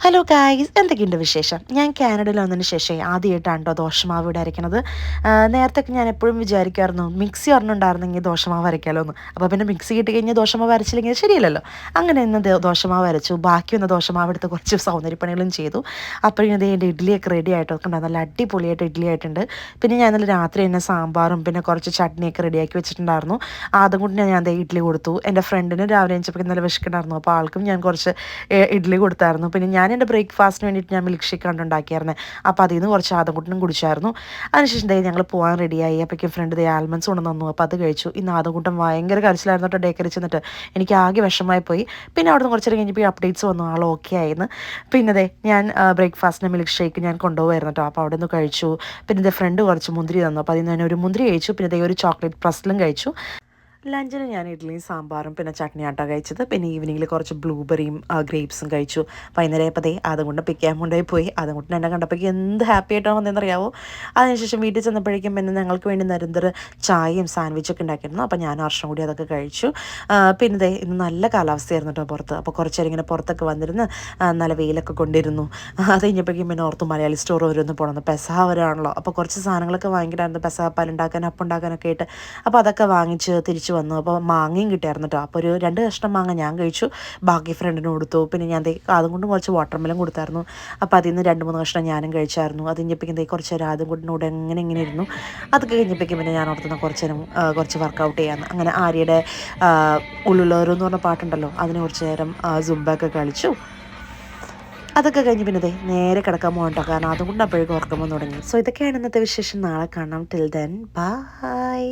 Hello guys, എന്തൊക്കെയുണ്ട് വിശേഷം? ഞാൻ കാനഡയിൽ വന്നതിന് ശേഷം ആദ്യമായിട്ടാണ് കേട്ടോ ദോശമാവ് ഇവിടെ അരയ്ക്കണത്. നേരത്തെ ഞാൻ എപ്പോഴും വിചാരിക്കുമായിരുന്നു മിക്സി ഒരെണ്ണം ഉണ്ടായിരുന്നെങ്കിൽ ദോശമാവ് അരയ്ക്കാമല്ലോ എന്ന്. അപ്പോൾ പിന്നെ മിക്സി കിട്ടി കഴിഞ്ഞാൽ ദോശമാവ് അരച്ചില്ലെങ്കിൽ ശരിയല്ലല്ലോ. അങ്ങനെ ഇന്ന് ദോശമാവ് അരച്ചു. ബാക്കി വന്ന ദോശമാവ് എടുത്ത് കുറച്ച് സൗന്ദര്യപ്പണികളും ചെയ്തു. അപ്പോഴും ഇത് എൻ്റെ ഇഡ്ഡലിയൊക്കെ റെഡി ആയിട്ടോ കണ്ടോ, നല്ല അടിപൊളിയായിട്ട് ഇഡ്ഡലി ആയിട്ടുണ്ട്. പിന്നെ ഞാൻ ഇന്നലെ രാത്രി തന്നെ സാമ്പാറും പിന്നെ കുറച്ച് ചട്നിയൊക്കെ റെഡിയാക്കി വെച്ചിട്ടുണ്ടായിരുന്നു. അതും കൊണ്ട് ഞാൻ ഇഡ്ഡലി കൊടുത്തു. എൻ്റെ ഫ്രണ്ടിന് രാവിലെ എണീച്ചപ്പോൾ ഇന്നലെ വിശക്കുണ്ടായിരുന്നു. അപ്പോൾ ആൾക്കും ഞാൻ കുറച്ച് ഇഡ്ഡലി കൊടുത്തായിരുന്നു. പിന്നെ ഞാൻ എൻ്റെ ബ്രേക്ക്ഫാസ്റ്റിന് വേണ്ടിയിട്ട് ഞാൻ മിൽക്ക് ഷേക്ക് ആണ് ഉണ്ടാക്കിയായിരുന്നത്. അപ്പോൾ അതിൽ നിന്ന് കുറച്ച് ആദംകുട്ടനും കുടിച്ചായിരുന്നു. അതിനുശേഷം ഞങ്ങൾ പോകാൻ റെഡിയായി. അപ്പോഴേക്കും ഫ്രണ്ട് ആൽമണ്ട്സ് കൊണ്ട് തന്നു. അപ്പോൾ അത് കഴിച്ചു. ഇന്ന് ആദംകുട്ടൻ ഭയങ്കര കരച്ചിലായിരുന്നു കേട്ടോ ഡേക്കറി ചെന്നിട്ട്. എനിക്ക് ആകെ വിഷമമായി പോയി. പിന്നെ അവിടെ നിന്ന് കുറച്ച് നേരം കഴിഞ്ഞപ്പോൾ അപ്ഡേറ്റ്സ് വന്നു, ആൾ ഓക്കെ ആയിരുന്നു. പിന്നെ ഞാൻ ബ്രേക്ക്ഫാസ്റ്റിന് മിൽക്ക് ഷേക്ക് ഞാൻ കൊണ്ടുപോകായിരുന്നു കേട്ടോ. അപ്പോൾ അവിടെ നിന്ന് കഴിച്ചു. പിന്നെ ഫ്രണ്ട് കുറച്ച് മുന്തിരി തന്നു. അപ്പോൾ അതിൽ നിന്ന് ഞാൻ ഒരു മുന്തിരി കഴിച്ചു. പിന്നെ ഒരു ചോക്ലേറ്റ് പ്രസ്ലും കഴിച്ചു. ലഞ്ചിന് ഞാൻ ഇഡ്ഡലിയും സാമ്പാറും പിന്നെ ചട്നിയാട്ടോ കഴിച്ചത്. പിന്നെ ഈവനിങ്ങിൽ കുറച്ച് ബ്ലൂബെറിയും ഗ്രേപ്സും കഴിച്ചു. വൈകുന്നേരം അതുകൊണ്ട് പിക്കാൻ കൊണ്ടുപോയി പോയി. അതുകൊണ്ട് എന്നെ കണ്ടപ്പോഴേക്കും എന്ത് ഹാപ്പി ആയിട്ടാണ് വന്നതെന്നറിയാവോ. അതിനുശേഷം വീട്ടിൽ ചെന്നപ്പോഴേക്കും പിന്നെ ഞങ്ങൾക്ക് വേണ്ടി നിരന്തരം ചായയും സാൻഡ്വിച്ചൊക്കെ ഉണ്ടാക്കിയിരുന്നു. അപ്പോൾ ഞാൻ വർഷം കൂടി അതൊക്കെ കഴിച്ചു. പിന്നെ ഇന്ന് നല്ല കാലാവസ്ഥയായിരുന്നു കേട്ടോ പുറത്ത്. അപ്പോൾ കുറച്ച് നേരം ഇങ്ങനെ പുറത്തൊക്കെ വന്നിരുന്ന് നല്ല വെയിലൊക്കെ കൊണ്ടിരുന്നു. അത് കഴിഞ്ഞപ്പോഴേക്കും പിന്നെ ഓർത്ത് മലയാളി സ്റ്റോർ ഓരോന്ന് പോകണമെന്ന്. പെസഹ വരാണല്ലോ. അപ്പോൾ കുറച്ച് സാധനങ്ങളൊക്കെ വാങ്ങിയിട്ടായിരുന്നു പെസഹ പാലുണ്ടാക്കാൻ അപ്പം ഉണ്ടാക്കാനൊക്കെ ആയിട്ട്. അപ്പോൾ അതൊക്കെ വാങ്ങിച്ച് തിരിച്ച് വന്നു. അപ്പോൾ മാങ്ങയും കിട്ടിയായിരുന്നു കേട്ടോ. അപ്പോൾ ഒരു 2 കഷ്ണം മാങ്ങ ഞാൻ കഴിച്ചു, ബാക്കി ഫ്രണ്ടിന് കൊടുത്തു. പിന്നെ ഞാൻ അതും കൊണ്ട് കുറച്ച് വാട്ടർമെലൻ കൊടുത്തായിരുന്നു. അപ്പോൾ അതിൽ നിന്ന് 2-3 കഷ്ണം ഞാനും കഴിച്ചായിരുന്നു. അത് കഴിഞ്ഞപ്പോഴേക്കും കുറച്ച് നേരം അതും കൊണ്ടിനോട് ഇങ്ങനെ ഇരുന്നു. അതൊക്കെ കഴിഞ്ഞപ്പോഴേക്കും പിന്നെ ഞാൻ ഓർത്തുന്ന കുറച്ച് നേരം കുറച്ച് വർക്കൗട്ട് ചെയ്യാമെന്ന്. അങ്ങനെ ആര്യയുടെ ഉള്ളുള്ളവരും എന്ന് പറഞ്ഞ പാട്ടുണ്ടല്ലോ, അതിന് കുറച്ച് നേരം സുംബൊക്കെ കളിച്ചു. അതൊക്കെ കഴിഞ്ഞ് പിന്നെ നേരെ കിടക്കാൻ പോകട്ടോ, കാരണം അതുകൊണ്ട് അപ്പോഴേക്കും ഉറക്കം വന്നു തുടങ്ങി. സോ ഇതൊക്കെയാണ് ഇന്നത്തെ വിശേഷം. നാളെ കാണാം. Till then bye.